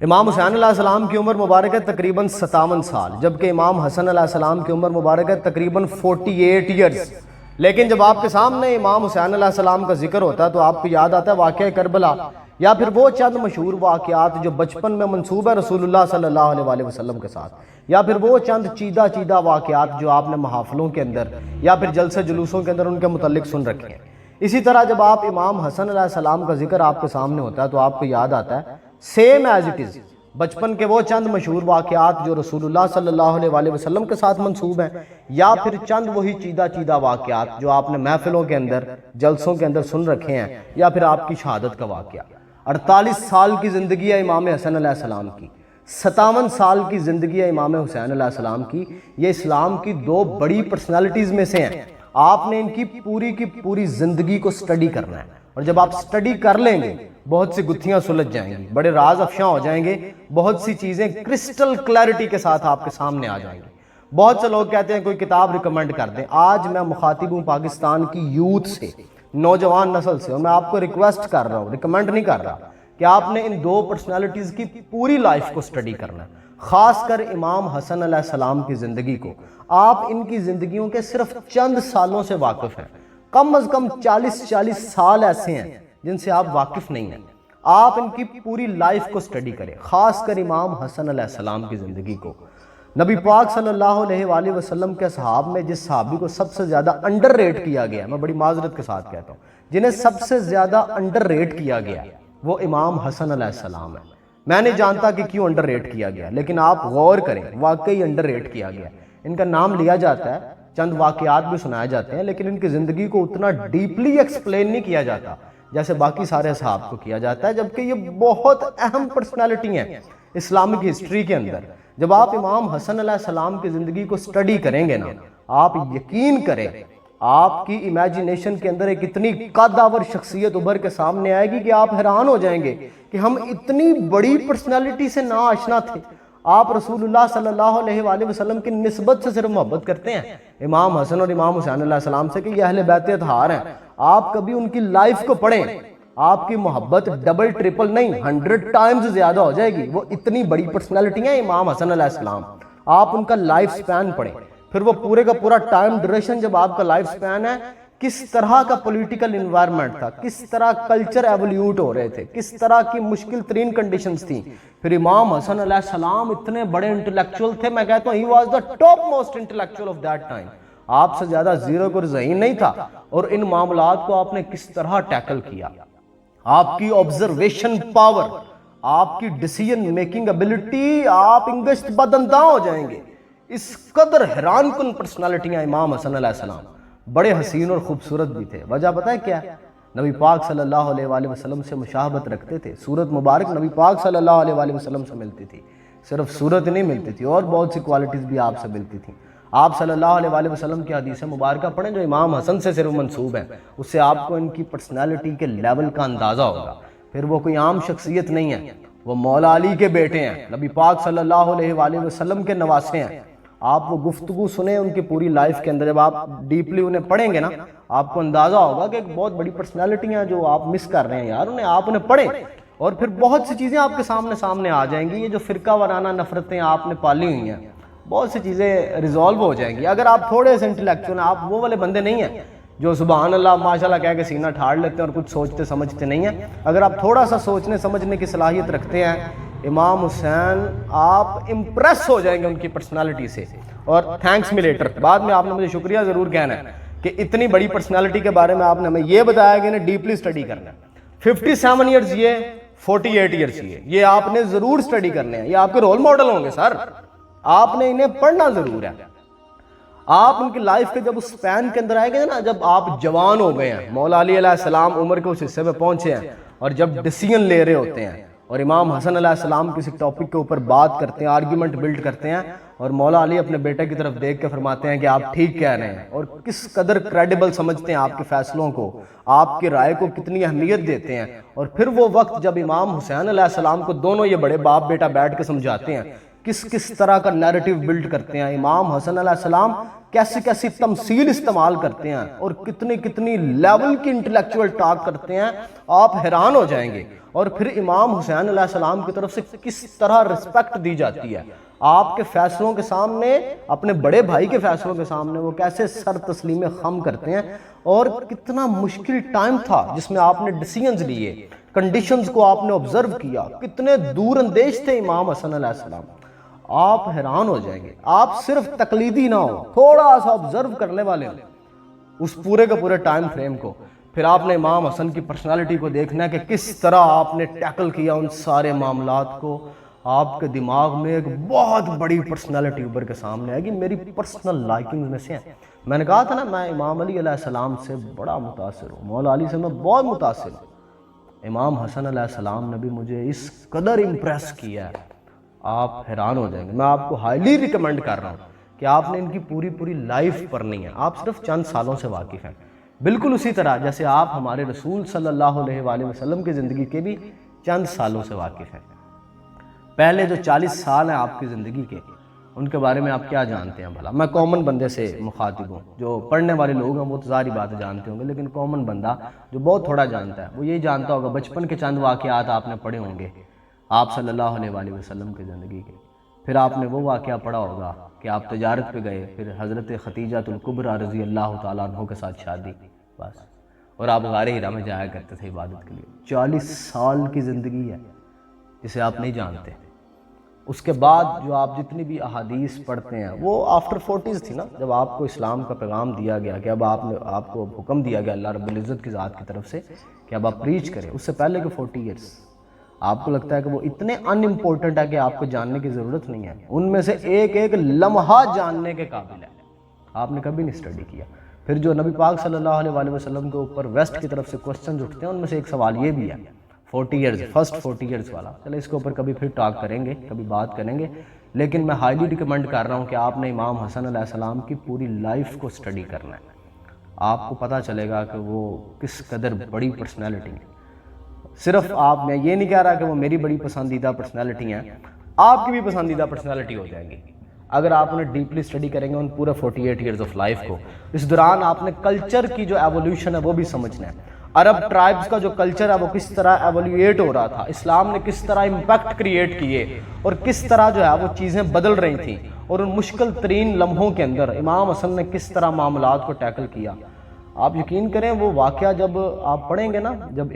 امام حسین علیہ السلام کی عمر مبارک ہے تقریباً 57 سال، جبکہ امام حسن علیہ السلام کی عمر مبارک ہے تقریباً 48 ایئرز۔ لیکن جب آپ کے سامنے امام حسین علیہ السلام کا ذکر ہوتا ہے تو آپ کو یاد آتا ہے واقعہ کربلا، یا پھر وہ چند مشہور واقعات جو بچپن میں منسوب ہے رسول اللہ صلی اللہ علیہ وسلم کے ساتھ، یا پھر وہ چند چیدہ واقعات جو آپ نے محافلوں کے اندر یا پھر جلسے جلوسوں کے اندر ان کے متعلق سن رکھے ہیں۔ اسی طرح جب آپ امام حسن علیہ السلام کا ذکر آپ کے سامنے ہوتا ہے تو آپ کو یاد آتا ہے سیم ایز اٹ از بچپن کے وہ چند مشہور واقعات جو رسول اللہ صلی اللہ علیہ وسلم کے ساتھ منسوب ہیں، یا پھر چند وہی چیدہ واقعات جو آپ نے محفلوں کے اندر جلسوں کے اندر سن رکھے ہیں، یا پھر آپ کی شہادت کا واقعہ۔ 48 سال کی زندگی ہے امام حسن علیہ السلام کی، 57 سال کی زندگی ہے امام حسین علیہ السلام کی۔ یہ اسلام کی دو بڑی پرسنالٹیز میں سے ہیں۔ آپ نے ان کی پوری زندگی کو سٹڈی کرنا ہے، اور جب آپ سٹڈی کر لیں گے بہت سی گتھیاں سلجھ جائیں گی، بڑے راز افشاں ہو جائیں گے، بہت سی چیزیں کرسٹل کلیئرٹی کے ساتھ آپ کے سامنے آ جائیں گی۔ بہت سے لوگ کہتے ہیں کوئی کتاب ریکمنڈ کر دیں۔ آج میں مخاطب ہوں پاکستان کی یوتھ سے، نوجوان نسل سے، اور میں آپ کو ریکویسٹ کر رہا ہوں، ریکمنڈ نہیں کر رہا، کہ آپ نے ان دو پرسنالٹیز کی پوری لائف کو سٹڈی کرنا ہے، خاص کر امام حسن علیہ السلام کی زندگی کو۔ آپ ان کی زندگیوں کے صرف چند سالوں سے واقف ہیں، کم از کم 40 سال ایسے ہیں جن سے آپ واقف نہیں ہیں۔ آپ ان کی پوری لائف کو سٹڈی کریں، خاص کر امام حسن علیہ السلام کی زندگی کو۔ نبی پاک صلی اللہ علیہ وسلم کے صحاب میں جس صحابی کو سب سے زیادہ انڈر ریٹ کیا گیا، میں بڑی معذرت کے ساتھ کہتا ہوں، جنہیں سب سے زیادہ انڈر ریٹ کیا گیا وہ امام حسن علیہ السلام ہے۔ میں نہیں جانتا کہ کیوں انڈر ریٹ کیا گیا، لیکن آپ غور کریں، واقعی انڈر ریٹ کیا گیا۔ ان کا نام لیا جاتا ہے، چند واقعات بھی سنائے جاتے ہیں، لیکن ان کی زندگی کو اتنا ڈیپلی ایکسپلین نہیں کیا جاتا جیسے باقی سارے صحاب کو کیا جاتا ہے، جبکہ یہ بہت اہم پرسنالٹی ہیں اسلامک ہسٹری کے اندر۔ جب آپ امام حسن علیہ السلام کی زندگی کو سٹڈی کریں گے نا، آپ یقین کریں آپ کی امیجینیشن کے اندر ایک اتنی قدآور شخصیت ابھر کے سامنے آئے گی کہ آپ حیران ہو جائیں گے کہ ہم اتنی بڑی پرسنالٹی سے نا آشنا تھے۔ آپ رسول اللہ صلی اللہ علیہ وسلم کی نسبت سے صرف محبت کرتے ہیں امام حسن اور امام حسین علیہ السلام سے کہ یہ اہل بیت اطہار ہیں۔ آپ کبھی ان کی لائف کو پڑھیں، آپ کی محبت ڈبل ٹرپل نہیں 100 ٹائمز زیادہ ہو جائے گی۔ وہ اتنی بڑی پرسنالٹی ہیں امام حسن علیہ السلام۔ آپ ان کا لائف سپین پڑھیں، پھر وہ پورے کا پورا ٹائم ڈیوریشن جب آپ کا لائف سپین ہے، کس طرح کا پولیٹیکل انوائرمنٹ تھا، کس طرح کلچر ایولیوٹ ہو رہے تھے، کس طرح کی مشکل ترین کنڈیشنز تھیں۔ پھر امام حسن علیہ السلام اتنے بڑے انٹلیکچول تھے، میں کہتا ہوں he was the top most intellectual of that time. آپ سے زیادہ زیرو کو ذہین نہیں تھا، اور ان معاملات کو آپ نے کس طرح ٹیکل کیا۔ آپ کی آبزرویشن پاور، آپ کی ڈیسیژن میکنگ ابیلٹی، آپ انگشت بدنداں ہو جائیں گے۔ اس قدر حیران کن پرسنالٹیاں امام حسن علیہ السلام، بڑے حسین اور خوبصورت بھی تھے۔ وجہ پتہ ہے کیا؟ نبی پاک صلی اللہ علیہ وسلم سے مشابہت رکھتے تھے، صورت مبارک نبی پاک صلی اللہ علیہ وسلم سے ملتی تھی، صرف صورت نہیں ملتی تھی، اور بہت سی کوالٹیز بھی آپ سے ملتی تھیں۔ آپ صلی اللہ علیہ وسلم کی حدیث مبارکہ پڑھیں جو امام حسن سے صرف منسوب ہیں، اس سے آپ کو ان کی پرسنالٹی کے لیول کا اندازہ ہوگا۔ پھر وہ کوئی عام شخصیت نہیں ہے، وہ مولا علی کے بیٹے ہیں، نبی پاک صلی اللہ علیہ وسلم کے نواسے ہیں۔ آپ وہ گفتگو سنیں ان کی پوری لائف کے اندر، جب آپ ڈیپلی انہیں پڑھیں گے نا، آپ کو اندازہ ہوگا کہ ایک بہت بڑی پرسنالٹی ہیں جو آپ مس کر رہے ہیں یار، آپ انہیں پڑھیں، اور پھر بہت سی چیزیں آپ کے سامنے آ جائیں گی۔ یہ جو فرقہ وارانہ نفرتیں آپ نے پالی ہوئی ہیں، بہت سی چیزیں ریزالو ہو جائیں گی اگر آپ تھوڑے سے انٹلیکچوئل ہیں۔ آپ وہ والے بندے نہیں ہیں جو سبحان اللہ ماشاءاللہ کہہ کے سینہ ٹھاڑ لیتے ہیں اور کچھ سوچتے سمجھتے نہیں ہیں۔ اگر آپ تھوڑا سا سوچنے سمجھنے کی صلاحیت رکھتے ہیں، امام حسین آپ امپریس ہو جائیں گے ان کی پرسنالٹی سے۔ اور تھینکس می لیٹر، بعد میں آپ نے مجھے شکریہ ضرور کہنا ہے کہ اتنی بڑی پرسنالٹی کے بارے میں آپ نے ہمیں یہ بتایا کہ انہیں ڈیپلی سٹڈی کرنا ہے۔ 57 ایئرز یہ، 48 ایئرز یہ آپ نے ضرور سٹڈی کرنے ہیں، یہ آپ کے رول ماڈل ہوں گے سر، آپ نے انہیں پڑھنا ضرور ہے۔ آپ ان کی لائف کے جب اس سپین کے اندر آئے گے نا، جب آپ جوان ہو گئے ہیں، مولا علی علیہ السلام عمر کے اس حصے میں پہنچے ہیں، اور جب ڈیسیژن لے رہے ہوتے ہیں، اور امام حسن علیہ السلام کسی ٹاپک کے اوپر بات کرتے ہیں، آرگیومنٹ بلڈ کرتے ہیں، اور مولا علی اپنے بیٹے کی طرف دیکھ کے فرماتے ہیں کہ آپ ٹھیک کہہ رہے ہیں، اور کس قدر کریڈیبل سمجھتے ہیں آپ کے فیصلوں کو، آپ کی رائے کو کتنی اہمیت دیتے ہیں۔ اور پھر وہ وقت جب امام حسین علیہ السلام کو دونوں یہ بڑے باپ بیٹا بیٹھ کے سمجھاتے ہیں کس کس طرح کا نیریٹو بلڈ کرتے ہیں، امام حسن علیہ السلام کیسی کیسی تمثیل استعمال کرتے ہیں اور کتنی کتنی لیول کی انٹلیکچوئل ٹاک کرتے ہیں، آپ حیران ہو جائیں گے۔ اور پھر امام حسین علیہ السلام کی طرف سے کس طرح رسپیکٹ دی جاتی ہے، آپ کے فیصلوں کے سامنے، اپنے بڑے بھائی کے فیصلوں کے سامنے وہ کیسے سر تسلیم خم کرتے ہیں، اور کتنا مشکل ٹائم تھا جس میں آپ نے ڈیسیژنز لیے، کنڈیشنز کو آپ نے آبزرو کیا، کتنے دور اندیش تھے امام حسن علیہ السلام، آپ حیران ہو جائیں گے۔ آپ صرف تقلیدی نہ ہو، تھوڑا سا آبزرو کرنے والے ہو اس پورے کے پورے ٹائم فریم کو، پھر آپ نے امام حسن کی پرسنالٹی کو دیکھنا ہے کہ کس طرح آپ نے ٹیکل کیا ان سارے معاملات کو۔ آپ کے دماغ میں ایک بہت بڑی پرسنالٹی اوپر کے سامنے آئے گی، میری پرسنل لائکنگ میں سے ہیں۔ میں نے کہا تھا نا، میں امام علی علیہ السلام سے بڑا متاثر ہوں، مولا علی سے میں بہت متاثر ہوں۔ امام حسن علیہ السلام نے بھی مجھے اس قدر امپریس کیا ہے، آپ حیران ہو جائیں گے۔ میں آپ کو ہائیلی ریکمینڈ کر رہا ہوں کہ آپ نے ان کی پوری لائف پڑھنی ہے، آپ صرف چند سالوں سے واقف ہیں، بالکل اسی طرح جیسے آپ ہمارے رسول صلی اللہ علیہ وآلہ وسلم کی زندگی کے بھی چند سالوں سے واقف ہیں۔ پہلے جو 40 سال ہیں آپ کی زندگی کے، ان کے بارے میں آپ کیا جانتے ہیں بھلا؟ میں کامن بندے سے مخاطب ہوں، جو پڑھنے والے لوگ ہیں وہ تو ظاہری بات جانتے ہوں گے، لیکن کامن بندہ جو بہت تھوڑا جانتا ہے وہ یہی جانتا ہوگا، بچپن کے چند واقعات آپ نے پڑھے ہوں گے آپ صلی اللہ علیہ وآلہ وسلم کی زندگی کے، پھر آپ نے وہ واقعہ پڑھا ہوگا کہ آپ تجارت پہ گئے، پھر حضرت خدیجہ الکبریٰ رضی اللہ تعالیٰ عنہ کے ساتھ شادی، بس، اور آپ غار حرا میں جایا کرتے تھے عبادت کے لیے۔ 40 سال کی زندگی ہے جسے آپ نہیں جانتے۔ اس کے بعد جو آپ جتنی بھی احادیث پڑھتے ہیں وہ آفٹر 40s تھی نا، جب آپ کو اسلام کا پیغام دیا گیا کہ اب آپ کو حکم دیا گیا اللہ رب العزت کی ذات کی طرف سے کہ اب آپ پریچ کریں۔ اس سے پہلے کے 40 ایئرس آپ کو لگتا ہے کہ وہ اتنے ان امپورٹنٹ ہے کہ آپ کو جاننے کی ضرورت نہیں ہے، ان میں سے ایک ایک لمحہ جاننے کے قابل ہے، آپ نے کبھی نہیں اسٹڈی کیا۔ پھر جو نبی پاک صلی اللہ علیہ وآلہ وسلم کے اوپر ویسٹ کی طرف سے کوسچنز اٹھتے ہیں، ان میں سے ایک سوال یہ بھی ہے 40 ایئرز، فرسٹ 40 ایئرز والا، چلے اس کے اوپر کبھی پھر ٹاک کریں گے، کبھی بات کریں گے، لیکن میں ہائیلی ریکمینڈ کر رہا ہوں کہ آپ نے امام حسن علیہ السلام کی پوری لائف کو اسٹڈی کرنا ہے، آپ کو پتہ چلے گا کہ وہ کس قدر بڑی پرسنالٹی ہے۔ صرف آپ، میں یہ نہیں کہہ رہا کہ وہ میری بڑی پسندیدہ پرسنالٹی ہیں، آپ کی بھی پسندیدہ پرسنالٹی ہو جائیں گی اگر آپ انہیں ڈیپلی اسٹڈی کریں گے ان پورے 48 ایئرز آف لائف کو۔ اس دوران آپ نے کلچر کی جو ایولیوشن ہے وہ بھی سمجھنا ہے، عرب ٹرائبز کا جو کلچر ہے وہ کس طرح ایولیویٹ ہو رہا تھا، اسلام نے کس طرح امپیکٹ کریٹ کیے اور کس طرح جو ہے وہ چیزیں بدل رہی تھیں، اور ان مشکل ترین لمحوں کے اندر امام حسن نے کس طرح معاملات کو ٹیکل کیا۔ آپ یقین کریں وہ واقعہ جب آپ پڑھیں گے نا، جب